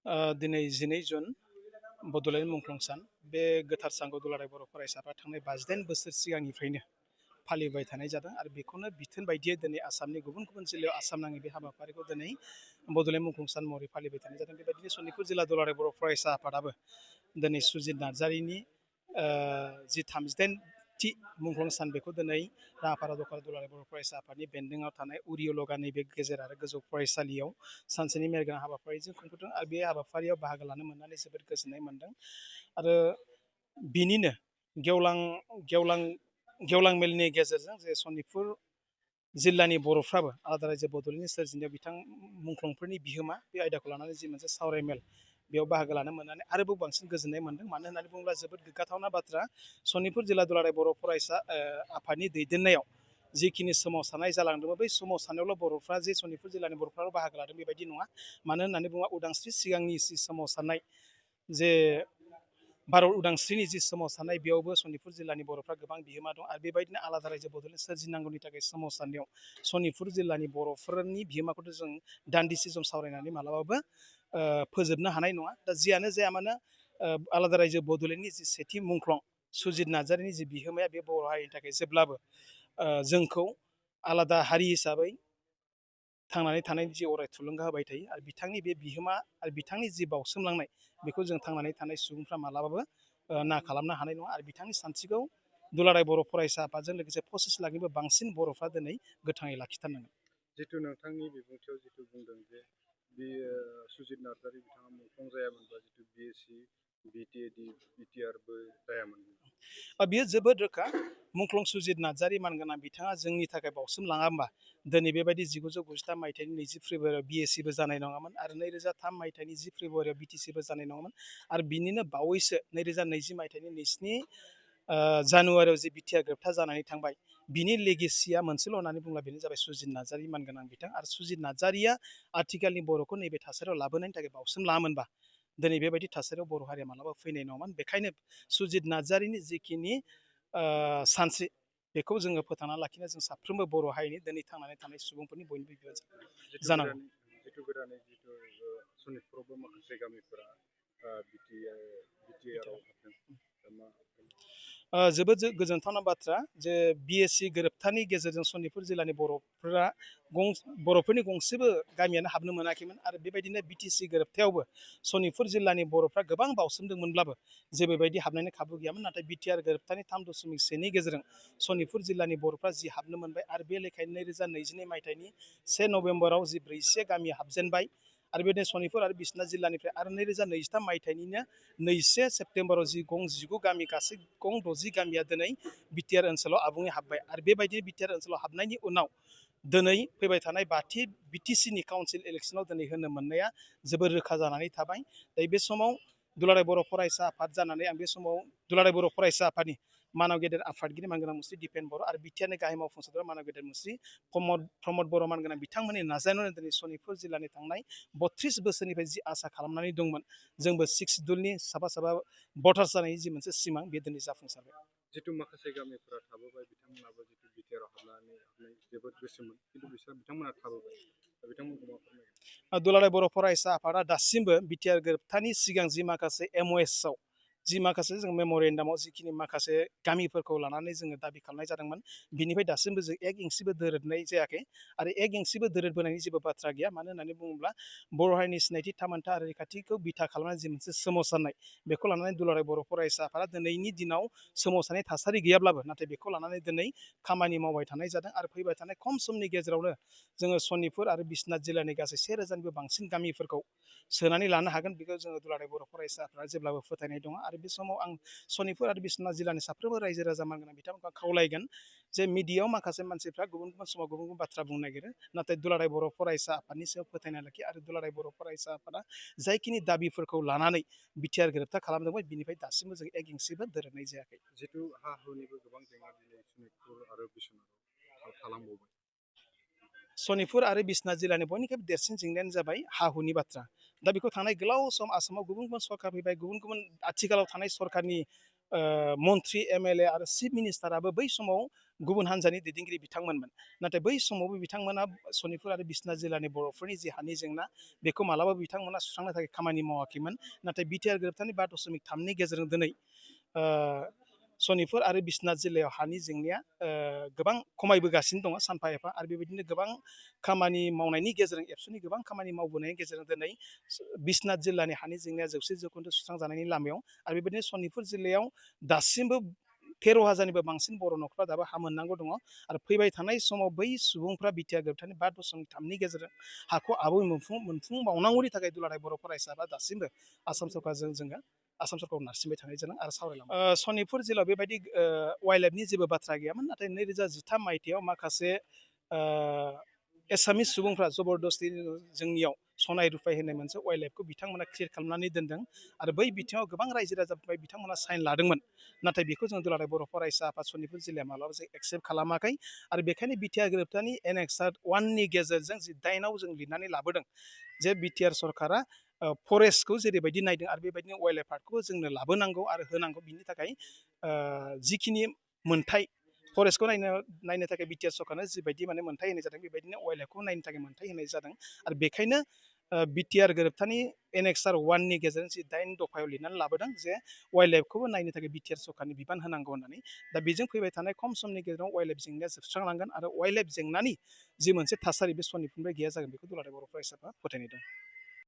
दिनै 12 जुन बड'लेण्ड मुंख्लं सान। बे गोथार सानखौ दुलाराय बर' फरायसाफ्रा थांनाय 58 बोसोर सिगांनिफ्रायनो फालिबाय थानाय जादों आरो बेखौनो बिथोन बायदियै दिनै आसामनि गुबुन गुबुन जिल्लायाव आसाम नाङै बे हाबाफारिखौ दिनै बड'लेण्ड मुंख्लं सान महरै फालिबाय थानाय जादों। बेबायदिनो सनितपुर जिल्ला दुलाराय बर' फरायसा आफादाबो दिनै सुजित नार्जारिनि जि 38थि मुंख्लं सान बेखौ दिनै राङाफारा दखान दुलाराय बर' फरायसा आफादनि बेन्दोंआव थानाय उरियलगा नैबे गेजेर आरो गोजौ फरायसालियाव सानसेनि मेलगोनां हाबाफारिजों खुंफुंदों आरो बे हाबाफारियाव बाहागो लानो मोननानै जोबोद गोजोननाय मोनदों। आरो बिनिनो गेवलां मेलनि गेजेरजों जे सनितपुर जिल्लानि बर'फ्राबो आलादा रायजो बड'लेण्डनि सोरजिनायाव बिथां मुंख्लंफोरनि बिहोमा बे आयदाखौ लानानै जि मोनसे सावरायमेल बेयाव बाहागो लानो मोननानै आरोबाव बांसिन गोजोननाय मोनदों। मानो होननानै बुङोब्ला जोबोद गोग्गाथावना बाथ्रा, सनितपुर जिल्ला दुलाराय बर' फरायसा आफादनि दैदेननायाव जिखिनि सोमावसारनाय जालांदोंमोन बै सोमावसारनायावल' बर'फ्रा जे सनितपुर जिल्लानि बर'फ्राल' बाहागो लादों बेबायदि नङा। मानो होननानै बुङोब्ला उदांस्रि सिगांनि जि सोमावसारनाय, जे भारत उदांस्रिनि जि सोमावसारनाय, बेयावबो सनितपुर जिल्लानि बर'फ्रा गोबां बिहोमा दं आरो बेबायदिनो आलादा रायजो बड'लेण्ड सोरजिनांगौनि थाखाय सोमावसारनायाव सनितपुर जिल्लानि बर'फोरनि बिहोमाखौथ' जों दान्दिसे सम सावरायनानै मालाबाबो फोजोबनो हानाय नङा। दा जियानो जाया मानो आलादा रायजो बड'लेण्डनि जि सेथि मुंख्लं सुजित नार्जारिनि जि बिहोमाया बे बर' हारिनि थाखाय जेब्लाबो जोंखौ आलादा हारि हिसाबै थांनानै थानायनि जि अराय थुलुंगा होबाय थायो आरो बिथांनि बे बिहोमा आरो बिथांनि जि बावसोमलांनाय बेखौ जों थांनानै थानाय सुबुंफ्रा मालाबाबो ना खालामनो हानाय नङा आरो बिथांनि सानस्रिखौ दुलाराय बर' फरायसा आफादजों लोगोसे 25 लाखनिबो बांसिन बर'फ्रा दिनै गोथाङै लाखिथारनांगोन। जिथु नोंथांनि बिबुंथियाव जिथु बुंदों जे बे सुजित नार्जारि बिथाङा मुंख्लं जायामोनबा जिथु BSc BTAD BTRबो जायामोन। बियो जोबोद रोखा। मुंख्लं सुजित नार्जारि मानगोनां बिथाङा जोंनि थाखाय बावसोमलाङा होमबा दिनै बेबायदि 1993 मायथाइनि 20 फेब्रुवारियाव BScबो जानाय नङामोन आरो 2003 मायथाइनि 10 फेब्रुवारियाव BTCबो जानाय नङामोन आरो बिनिनो बावैसो 2020 मायथाइनि 27 जानुवारियाव जि बिटिआर ग्रेप्टार जानानै थांबाय, बिनि लेगेसिया मोनसेल' होननानै बुंब्ला बेनो जाबाय सुजित नार्जारि मानगोनां बिथां। आरो सुजित नार्जारिया आथिखालनि बर'खौ नैबे थासारियाव लाबोनायनि थाखाय बावसोमलाङामोनबा दिनै बेबायदि थासारियाव बर' हारिया मालाबा फैनाय नङामोन। बेखायनो सुजित नार्जारिनि जिखिनि सानस्रि बेखौ जोङो फोथांना लाखिनो जों साफ्रोमबो बर' हारिनि दिनै थांनानै थानाय सुबुंफोरनि बयनिबो बिबान जानांगौ। जिथु सनितपुरावबो माखासे गामिफोरा बिटिआरआव हाबदों। जोबोद गोजोनथावना बाथ्रा जे BSc गोरोबथानि गेजेरजों सनितपुर जिल्लानि बर'फोरनि गंसेबो गामियानो हाबनो मोनाखैमोन आरो बेबायदिनो BTC गोरोबथायावबो सनितपुर जिल्लानि बर'फ्रा गोबां बावसोमदोंमोनब्लाबो जेबोबायदि हाबनायनि खाबु गैयामोन। नाथाय बिटिआर गोरोबथानि 3.1नि गेजेरजों सनितपुर जिल्लानि बर'फ्रा जि हाबनो मोनबाय आरो बे लेखायैनो 2022 मायथाइनि 1 नभेम्बराव जि 43 गामि हाबजेनबाय आरो बेबायदिनो सनितपुर आरो बिसनाथ जिल्लानिफ्राय आरो 2023 मायथाइनिनो 2 सेप्तेम्बराव जि गं 19 गामि गासै गं 60 गामिया दिनै बिटिआर ओनसोलाव आबुङै हाबबाय आरो बेबायदिनो बिटिआर ओनसोलाव हाबनायनि उनाव दिनै फैबाय थानाय BTCनि काउन्सिल इलेक्सनाव दिनै होनो मोननाया जोबोर रोखा जानानै थाबाय। दा बे समाव दुलाराय बर' फरायसा आफाद जानानै आं बे समाव दुलाराय बर' फरायसा आफादनि मानाव गेदेर आफादगिरि मानगोनां मुस्रि दिपेन बर' आरो बिटिआरनि गाहाय मावफुंसारग्रा मानाव गेदेर मुस्रि प्रमद बर' मानगोनां बिथांमोननि नाजानायावनो दिनै सनितपुर जिल्लानि थांनाय 32 बोसोरनिफ्राय जि आसा खालामनानै दंमोन जोंबो 6 सिडुलनि साफा भटार्स जानायनि जि मोनसे सिमां बे दिनै जाफुंसारबाय। जिथु माखासे गामिफोरा थाबोबाय, बिथांमोनाबो जिथु बिटिआरआव हाबनानै जोबोद गोसोमोन, खिन्थु बिथांमोना थाबोबाय। बिथांमोनखौ मा फोरमायगोन? दुलाराय बर' फरायसा आफादा दासिमबो बिटिआर गोरोबथानि सिगां जि माखासे MOSआव जि माखासे जों मेम'रेन्डामाव जिखिनि माखासे गामिफोरखौ लानानै जोङो दाबि खालामनाय जादोंमोन बिनिफ्राय दासिमबो जों एक इन्सिबो दोरोदनाय जायाखै आरो एक इन्सिबो दोरोदबोनायनि जेबो बाथ्रा गैया। मानो होननानै बुङोब्ला बर' हारिनि सिनायथि थामोनथा आरो रैखाथिखौ बिथा खालामनानै जि मोनसे सोमावसारनाय बेखौ लानानै दुलाराय बर' फरायसा आफादा दिनैनि दिनाव सोमावसारनाय थासारि गैयाब्लाबो नाथाय बेखौ लानानै दिनै खामानि मावबाय थानाय जादों आरो फैबाय थानाय खम समनि गेजेरावनो जोङो सनितपुर आरो बिश्वनाथ जिल्लानि गासै 1000निबो बांसिन गामिफोरखौ सोनानै लानो हागोन बेखौ जोङो दुलाराय बर' फरायसाफ्रा जेब्लाबो फोथायनाय दङ। आरो बे समाव आं सनितपुर आरो बिश्वनाथ जिल्लानि साफ्रोमबो रायजो राजा मानगोनां बिथांमोनखौ खावलायगोन जे मिडियायाव माखासे मानसिफ्रा गुबुन गुबुन समाव गुबुन गुबुन बाथ्रा बुंनो नागिरो, नाथाय दुलाराय बर' फरायसा आफादनि सायाव फोथायना लाखियो आरो दुलाराय बर' फरायसा आफादा जायखिनि दाबिफोरखौ लानानै बिटिआर गोरोबथा खालामदोंमोन बिनिफ्राय दासिमबो जों एक इन्सिबो दोरोदनाय जायाखै। जिथु हा हुनिबो गोबां जेंना दिनै सनितपुर आरो बिश्वनाथाव थालांबावबाय। सनितपुर आरो बिश्वनाथ जिल्लानि बयनिख्रुइबो देरसिन जेंनायानो जाबाय हा हुनि बाथ्रा। दा बेखौ थांनाय गोलाव सम आसामाव गुबुन गुबुन सरकार फैबाय, गुबुन गुबुन आथिखालाव थानाय सरकारनि मन्त्रि MLA आरो चिफ मिनिस्टाराबो बै समाव गुबुन हान्जानि दैदेनगिरि बिथांमोनमोन। नाथाय बै समावबो बिथांमोना सनितपुर आरो बिस्वनाथ जिल्लानि बर'फोरनि जि हानि जेंना बेखौ मालाबाबो बिथांमोना सुस्रांनो थाखाय खामानि मावाखैमोन। नाथाय बिटिआर गोरोबथानि 5.3नि गेजेरजों दिनै सनितपुर आरो बिस्वनाथ जिल्लायाव हानि जेंनाया गोबां खमायबोगासिनो दङ सानफा एफा। आरो बेबायदिनो गोबां खामानि मावनायनि गेजेरजों एबसुनि गोबां खामानि मावबोनायनि गेजेरजों दिनै बिस्वनाथ जिल्लानि हानि जेंनाया 100% सुस्रांजानायनि लामायाव। आरो बेबायदिनो सनितपुर जिल्लायाव दासिमबो 13,000निबो बांसिन बर' न'खरा दाबो हा मोननांगौ दङ। आरो फैबाय थानाय समाव बै सुबुंफ्रा बिटिआर गोरोबथानि 5.3नि गेजेरजों हाखौ आबुङै मोनफुंबावनांगौनि थाखाय दुलाराय बर' फरायसाफ्रा दासिमबो आसाम सरकारजों जोङो आसाम सरकारखौ नारसिनबाय थानाय जादों आरो सावरायलांबाय। सनितपुर जिल्लायाव बेबायदि वाइल्ड लाइफनि जेबो बाथ्रा गैयामोन। नाथाय 2013 मायथाइयाव माखासे एसामिस सुबुंफ्रा जबरदस्ति जोंनियाव सनाय रुफाय होननाय मोनसे वाइल्ड लाइफखौ बिथांमोना क्रियेट खालामनानै दोनदों। आरो बै बिथिङाव गोबां रायजो राजानिफ्राय बिथांमोना साइन लादोंमोन। नाथाय बेखौ जों दुलाराय बर' फरायसा आफाद सनितपुर जिल्लाया माब्लाबा जों एक्सेप्ट खालामाखै। आरो बेखायनो बिटिआर गोरोबथानि एनेक्सार 1नि गेजेरजों जि 8आव जों लिरनानै लाबोदों जे बिटिआर सरकारा फरेस्टखौ जेरैबायदि नायदों आरो बेबायदिनो वाइल्ड लाइफ पार्कखौबो जोंनो लाबोनांगौ आरो होनांगौ। बिनि थाखाय जिखिनि मोनथाय फरेस्टखौ नायनो थाखाय बिटिआर सरकारनो जिबायदि माने मोनथाय होनाय जादों बेबायदिनो वाइल्ड लाइफखौ नायनो थाखाय मोनथाय होनाय जादों। आरो बेखायनो बिटिआर गोरोबथानि एनेक्सार 1नि गेजेरजों जि 8 दफायाव लिरनानै लाबोदों जे वाइल्ड लाइफखौबो नायनो थाखाय बिटिआर सरकारनि बिबान होनांगौ होननानै। दा बेजों फैबाय थानाय खम समनि गेजेराव वाइल्ड लाइफ जेंनाया जोबस्रांलांगोन आरो वाइल्ड लाइफ जेंनानि जि मोनसे थासारि बे सनितपुरनिफ्राय गैया जागोन बेखौ दुलाराय बर' फरायसाफ्रा फोथायनाय दं।